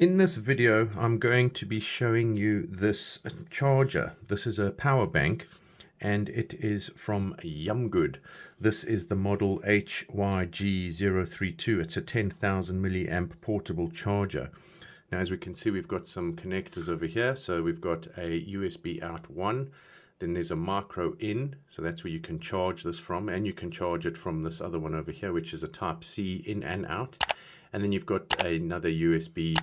In this video, I'm going to be showing you this charger. This is a power bank and it is from YUMGOOD. This is the model HYG032. It's a 10,000 milliamp portable charger. Now, as we can see, we've got some connectors over here. So we've got a USB out 1. Then there's a micro in, so that's where you can charge this from, and you can charge it from this other one over here, which is a type C in and out. And then you've got another USB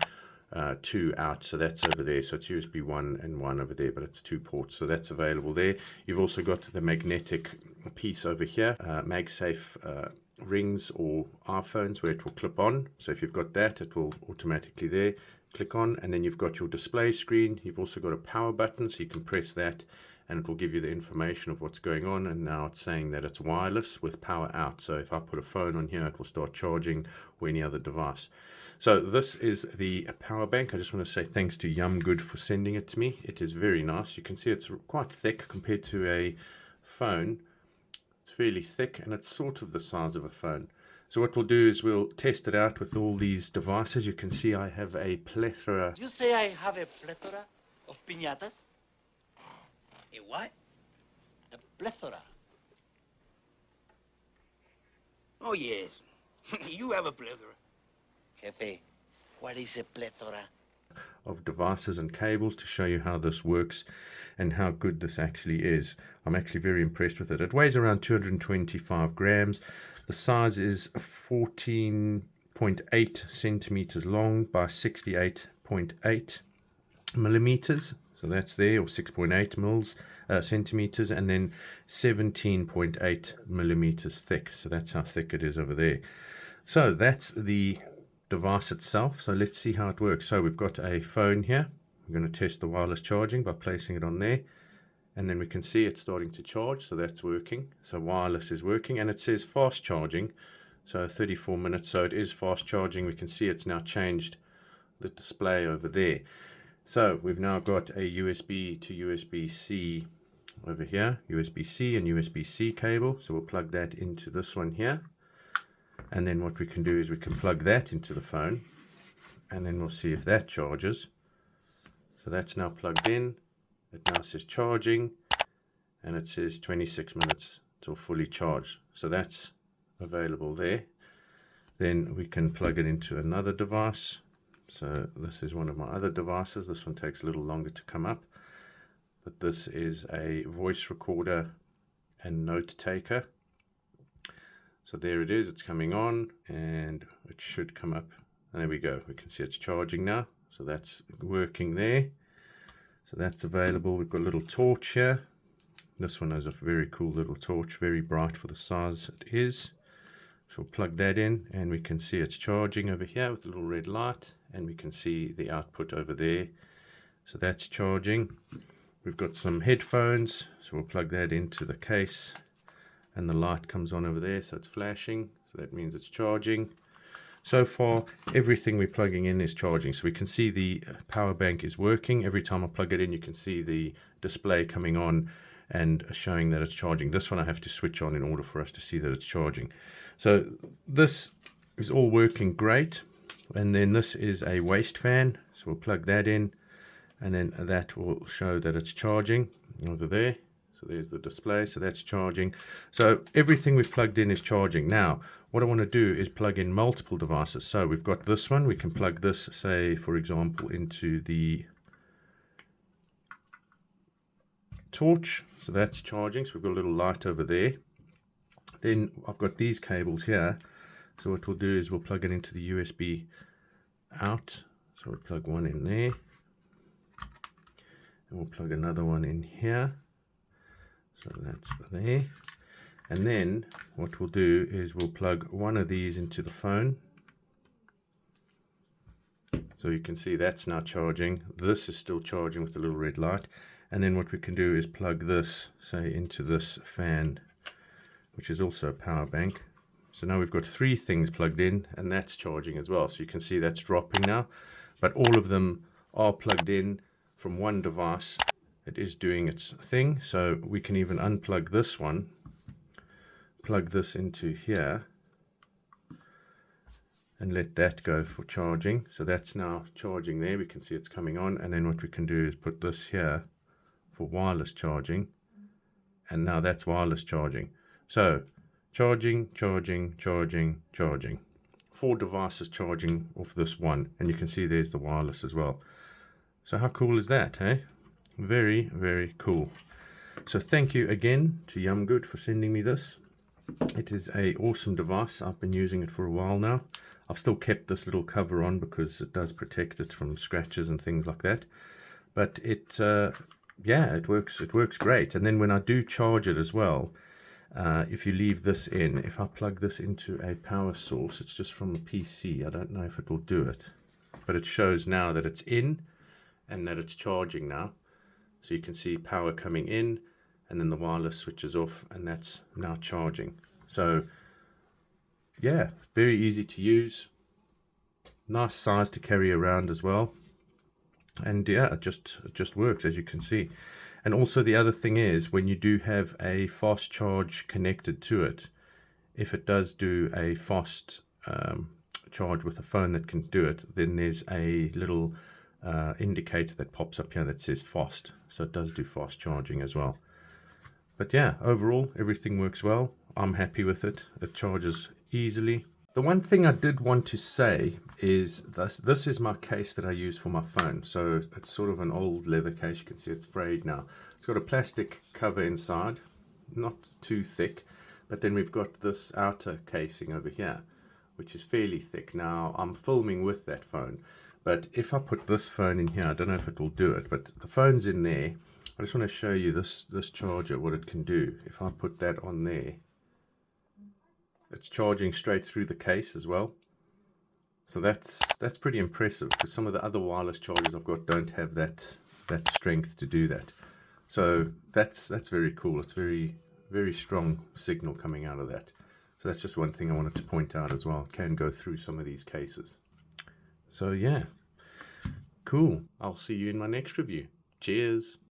2 out, so that's over there. So it's USB 1 and 1 over there, but it's 2 ports, so that's available there. You've also got the magnetic piece over here, MagSafe rings or iPhones where it will clip on. So if you've got that, it will automatically there click on, and then you've got your display screen. You've also got a power button, so you can press that and it will give you the information of what's going on. And now it's saying that it's wireless with power out, so if I put a phone on here, it will start charging, or any other device. So this is the power bank. I just want to say thanks to YUMGOOD for sending it to me. It is very nice. You can see it's quite thick compared to a phone. It's fairly thick and it's sort of the size of a phone. So what we'll do is we'll test it out with all these devices. You can see I have a plethora. You say I have a plethora of piñatas? A what? A plethora. Oh, yes. You have a plethora. Jefe, what is a plethora? Of devices and cables to show you how this works and how good this actually is. I'm actually very impressed with it. It weighs around 225 grams. The size is 14.8 centimeters long by 68.8 millimeters. So that's there, or 6.8 centimeters, and then 17.8 millimeters thick. So that's how thick it is over there. So that's the device itself. So let's see how it works. So we've got a phone here. I'm going to test the wireless charging by placing it on there, and then we can see it's starting to charge. So that's working. So wireless is working, and it says fast charging, so 34 minutes. So it is fast charging. We can see it's now changed the display over there. So we've now got a USB to USB-C over here, USB-C and USB-C cable. So we'll plug that into this one here. And then what we can do is we can plug that into the phone, and then we'll see if that charges. So that's now plugged in. It now says charging, and it says 26 minutes till fully charged. So that's available there. Then we can plug it into another device. So this is one of my other devices. This one takes a little longer to come up, but this is a voice recorder and note taker. So there it is, it's coming on, and it should come up. And there we go, we can see it's charging now. So that's working there. So that's available. We've got a little torch here. This one has a very cool little torch, very bright for the size it is. So we'll plug that in, and we can see it's charging over here with a little red light, and we can see the output over there. So that's charging. We've got some headphones, so we'll plug that into the case, and the light comes on over there, so it's flashing, so that means it's charging. So far everything we're plugging in is charging, so we can see the power bank is working. Every time I plug it in, you can see the display coming on and showing that it's charging. This one I have to switch on in order for us to see that it's charging. So this is all working great. And then this is a waist fan, so we'll plug that in, and then that will show that it's charging over there. So there's the display, so that's charging. So everything we've plugged in is charging. Now what I want to do is plug in multiple devices. So we've got this one, we can plug this, say for example, into the torch, so that's charging. So we've got a little light over there. Then I've got these cables here, so what we'll do is we'll plug it into the USB out. So we'll plug one in there, and we'll plug another one in here. So that's there. And then what we'll do is we'll plug one of these into the phone. So you can see that's now charging. This is still charging with the little red light. And then what we can do is plug this, say, into this fan, which is also a power bank. So now we've got 3 things plugged in, and that's charging as well. So you can see that's dropping now, but all of them are plugged in from one device. It is doing its thing. So we can even unplug this one, plug this into here, and let that go for charging. So that's now charging there. We can see it's coming on, and then what we can do is put this here for wireless charging, and now that's wireless charging. So charging, charging, charging, charging. 4 devices charging off this one, and you can see there's the wireless as well. So how cool is that, hey? Very, very cool. So thank you again to YUMGOOD for sending me this. It is a awesome device. I've been using it for a while now. I've still kept this little cover on because it does protect it from scratches and things like that. But it, yeah, it works great. And then when I do charge it as well, if you leave this in, if I plug this into a power source, it's just from a PC. I don't know if it will do it, but it shows now that it's in and that it's charging now. So you can see power coming in, and then the wireless switches off, and that's now charging. So yeah, very easy to use, nice size to carry around as well, and yeah, it just works, as you can see. And also the other thing is, when you do have a fast charge connected to it, if it does do a fast charge with a phone that can do it, then there's a little indicator that pops up here that says fast. So it does do fast charging as well. But yeah, overall everything works well. I'm happy with it. It charges easily. The one thing I did want to say is this is my case that I use for my phone. So it's sort of an old leather case. You can see it's frayed now. It's got a plastic cover inside, not too thick, but then we've got this outer casing over here, which is fairly thick. Now I'm filming with that phone, but if I put this phone in here, I don't know if it will do it, but the phone's in there. I just want to show you this charger, what it can do. If I put that on there, it's charging straight through the case as well. So that's pretty impressive, because some of the other wireless chargers I've got don't have that strength to do that. So that's very cool. It's very strong signal coming out of that. So that's just one thing I wanted to point out as well. It can go through some of these cases. So yeah, cool. I'll see you in my next review. Cheers.